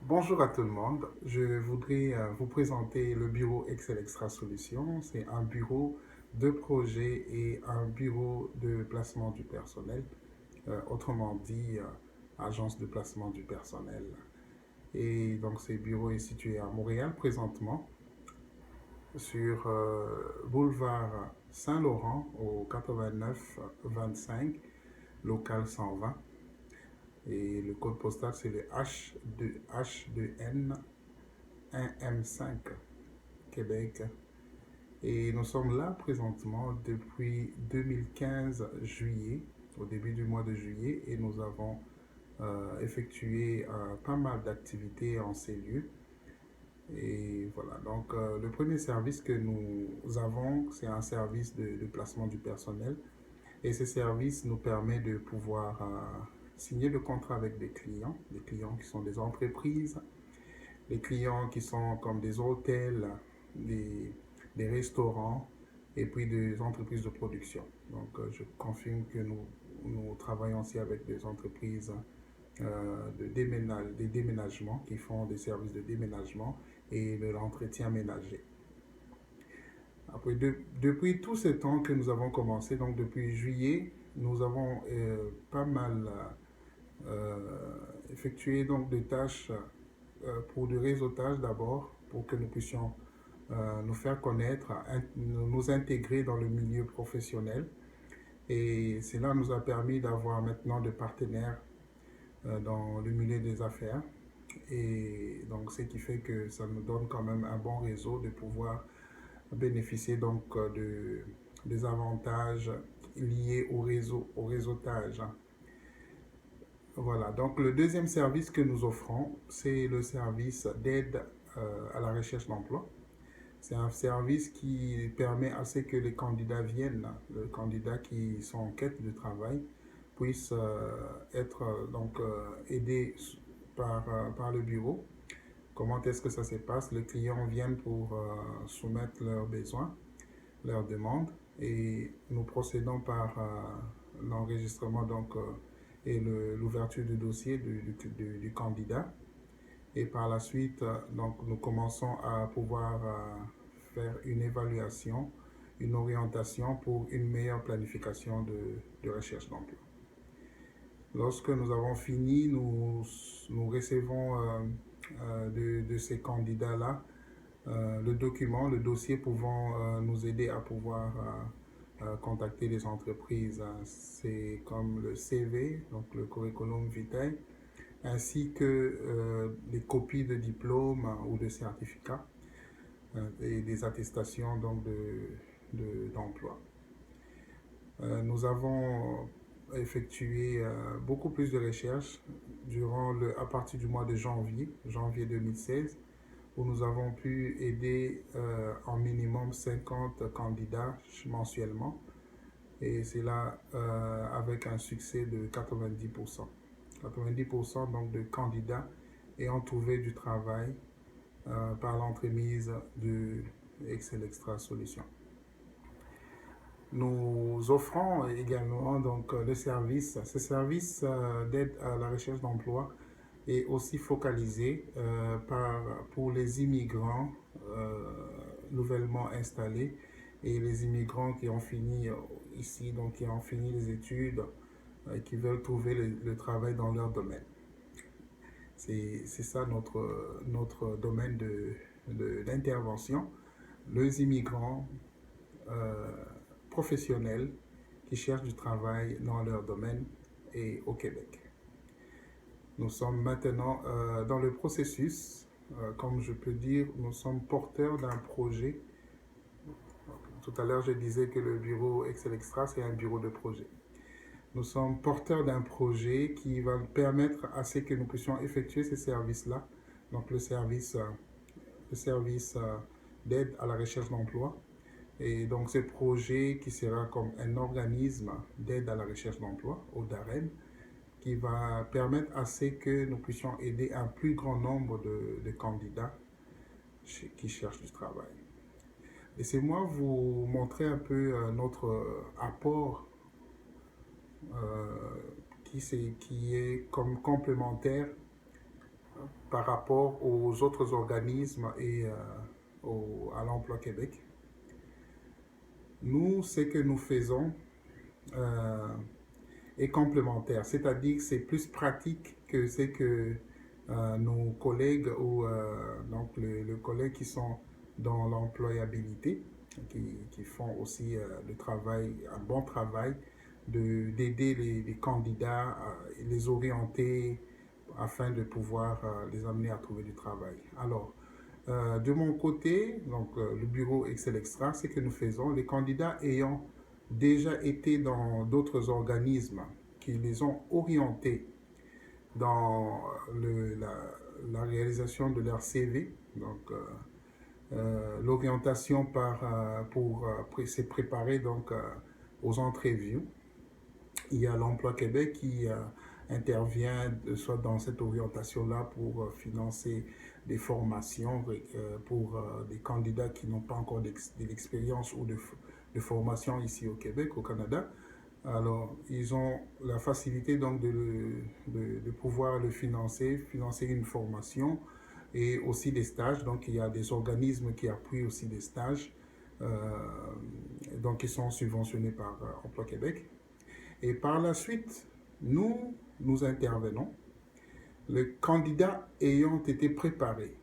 Bonjour à tout le monde. Je voudrais vous présenter le bureau Excel Extra Solutions. C'est un bureau de projet et un bureau de placement du personnel, autrement dit, agence de placement du personnel. Et donc, ce bureau est situé à Montréal présentement, sur boulevard Saint-Laurent au 89-25, local 120. Et le code postal, c'est le H2N 1M5, Québec. Et nous sommes là présentement depuis 2015 juillet, au début du mois de juillet, et nous avons effectué pas mal d'activités en ces lieux. Et voilà, donc le premier service que nous avons, c'est un service de placement du personnel. Et ce service nous permet de pouvoir signer le contrat avec des clients qui sont des entreprises, des clients qui sont comme des hôtels, des, des restaurants et puis des entreprises de production. Donc, je confirme que nous travaillons aussi avec des entreprises des déménagements qui font des services de déménagement et de l'entretien ménager. Après, depuis tout ce temps que nous avons commencé, donc depuis juillet, nous avons pas mal effectué donc des tâches pour du réseautage d'abord, pour que nous puissions nous faire connaître, nous intégrer dans le milieu professionnel. Et cela nous a permis d'avoir maintenant des partenaires dans le milieu des affaires. Et donc, ce qui fait que ça nous donne quand même un bon réseau de pouvoir bénéficier donc des avantages liés au réseau, au réseautage. Voilà, donc le deuxième service que nous offrons, c'est le service d'aide à la recherche d'emploi. C'est un service qui permet à ce que les candidats viennent, les candidats qui sont en quête de travail, puissent être aidés par le bureau. Comment est-ce que ça se passe? Les clients viennent pour soumettre leurs besoins, leurs demandes, et nous procédons par l'enregistrement et l'ouverture du dossier du candidat. Et par la suite, donc, nous commençons à pouvoir faire une évaluation, une orientation pour une meilleure planification de recherche d'emploi. Lorsque nous avons fini, nous recevons de ces candidats-là le document, le dossier pouvant nous aider à pouvoir contacter les entreprises. C'est comme le CV, donc le curriculum vitae, ainsi que des copies de diplômes ou de certificats et des attestations d'emploi. Nous avons effectué beaucoup plus de recherches à partir du mois de janvier 2016, où nous avons pu aider en minimum 50 candidats mensuellement, et c'est là avec un succès de 90%. 90% donc de candidats ayant trouvé du travail par l'entremise de Excel Extra Solutions. Nous offrons également donc le service. Ce service d'aide à la recherche d'emploi est aussi focalisé pour les immigrants nouvellement installés et les immigrants qui ont fini ici, donc qui ont fini les études et qui veulent trouver le travail dans leur domaine. C'est ça notre domaine d'intervention. Les immigrants professionnels qui cherchent du travail dans leur domaine et au Québec. Nous sommes maintenant dans le processus. Comme je peux dire, nous sommes porteurs d'un projet. Tout à l'heure, je disais que le bureau Excel Extra, c'est un bureau de projet. Nous sommes porteurs d'un projet qui va permettre à ce que nous puissions effectuer ces services-là. Donc le service d'aide à la recherche d'emploi. Et donc ce projet qui sera comme un organisme d'aide à la recherche d'emploi, au DAREN, qui va permettre à ce que nous puissions aider un plus grand nombre de candidats qui cherchent du travail. Laissez-moi vous montrer un peu notre apport qui est comme complémentaire par rapport aux autres organismes et à l'Emploi Québec. Nous, ce que nous faisons euh, est complémentaire, c'est-à-dire que c'est plus pratique que ce que nos collègues ou donc le collègue qui sont dans l'employabilité, qui font aussi le travail, un bon travail, d'aider les candidats, les orienter afin de pouvoir les amener à trouver du travail. Alors, de mon côté, donc le bureau Excel Extra, ce que nous faisons, les candidats ayant déjà été dans d'autres organismes qui les ont orientés dans la réalisation de leur CV, donc l'orientation pour se préparer donc aux entrevues. Il y a l'Emploi Québec qui intervient soit dans cette orientation-là pour financer des formations pour des candidats qui n'ont pas encore de l'expérience ou de formation ici au Québec, au Canada. Alors, ils ont la facilité donc de pouvoir le financer une formation et aussi des stages. Donc, il y a des organismes qui appuient aussi des stages, donc qui sont subventionnés par Emploi Québec. Et par la suite, nous intervenons, les candidats ayant été préparés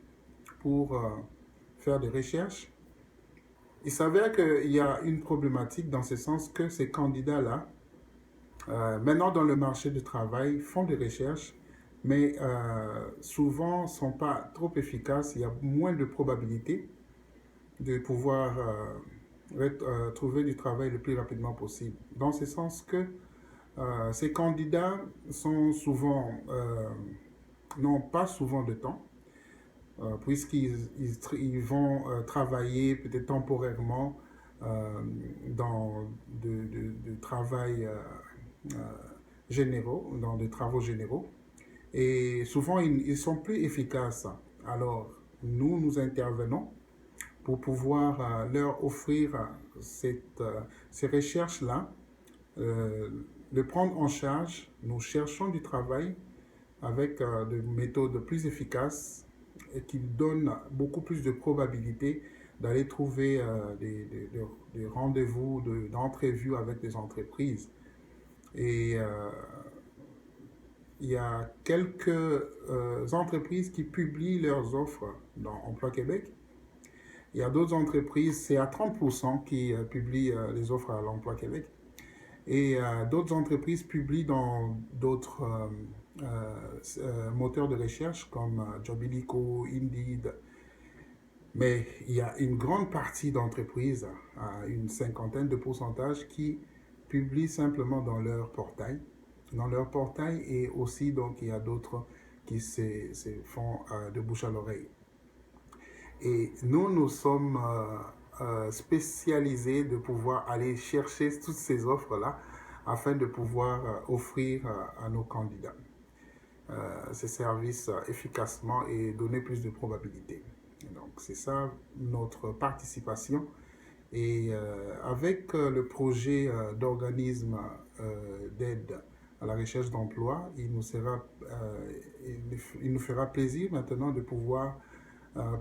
pour faire des recherches. Il s'avère qu'il y a une problématique dans ce sens que ces candidats-là, maintenant dans le marché du travail, font des recherches, mais souvent ne sont pas trop efficaces. Il y a moins de probabilités de pouvoir trouver du travail le plus rapidement possible. Dans ce sens que ces candidats sont souvent, n'ont pas souvent de temps, puisqu'ils vont travailler peut-être temporairement dans de travail généraux, dans des travaux généraux. Et souvent, ils sont plus efficaces. Alors, nous intervenons pour pouvoir leur offrir ces recherches-là, de prendre en charge. Nous cherchons du travail avec des méthodes plus efficaces et qui donnent beaucoup plus de probabilité d'aller trouver des rendez-vous, d'entrevues avec des entreprises. Et il y a quelques entreprises qui publient leurs offres dans Emploi Québec. Il y a d'autres entreprises, c'est à 30% qui publient les offres à l'Emploi Québec. Et d'autres entreprises publient dans d'autres moteurs de recherche comme Jobilico, Indeed. Mais il y a une grande partie d'entreprises, une cinquantaine de pourcentages, qui publient simplement dans leur portail. Dans leur portail, et aussi donc il y a d'autres qui se font de bouche à l'oreille. Et nous sommes spécialisés de pouvoir aller chercher toutes ces offres-là afin de pouvoir offrir à nos candidats ces services efficacement et donner plus de probabilités. Donc c'est ça notre participation. Et avec le projet d'organisme d'aide à la recherche d'emploi, il nous fera plaisir maintenant de pouvoir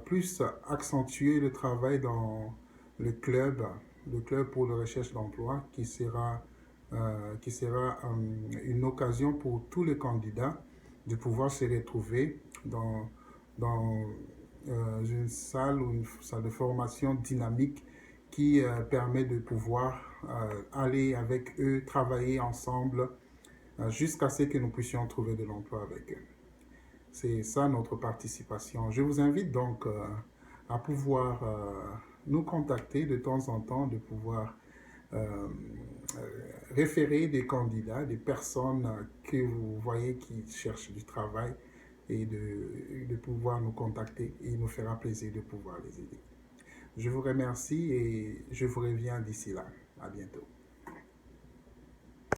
plus accentuer le travail dans le club pour la recherche d'emploi qui sera une occasion pour tous les candidats de pouvoir se retrouver dans une salle ou une salle de formation dynamique qui permet de pouvoir aller avec eux, travailler ensemble jusqu'à ce que nous puissions trouver de l'emploi avec eux. C'est ça notre participation. Je vous invite donc à pouvoir nous contacter de temps en temps, de pouvoir référer des candidats, des personnes que vous voyez qui cherchent du travail et de pouvoir nous contacter. Et il nous fera plaisir de pouvoir les aider. Je vous remercie et je vous reviens d'ici là. À bientôt.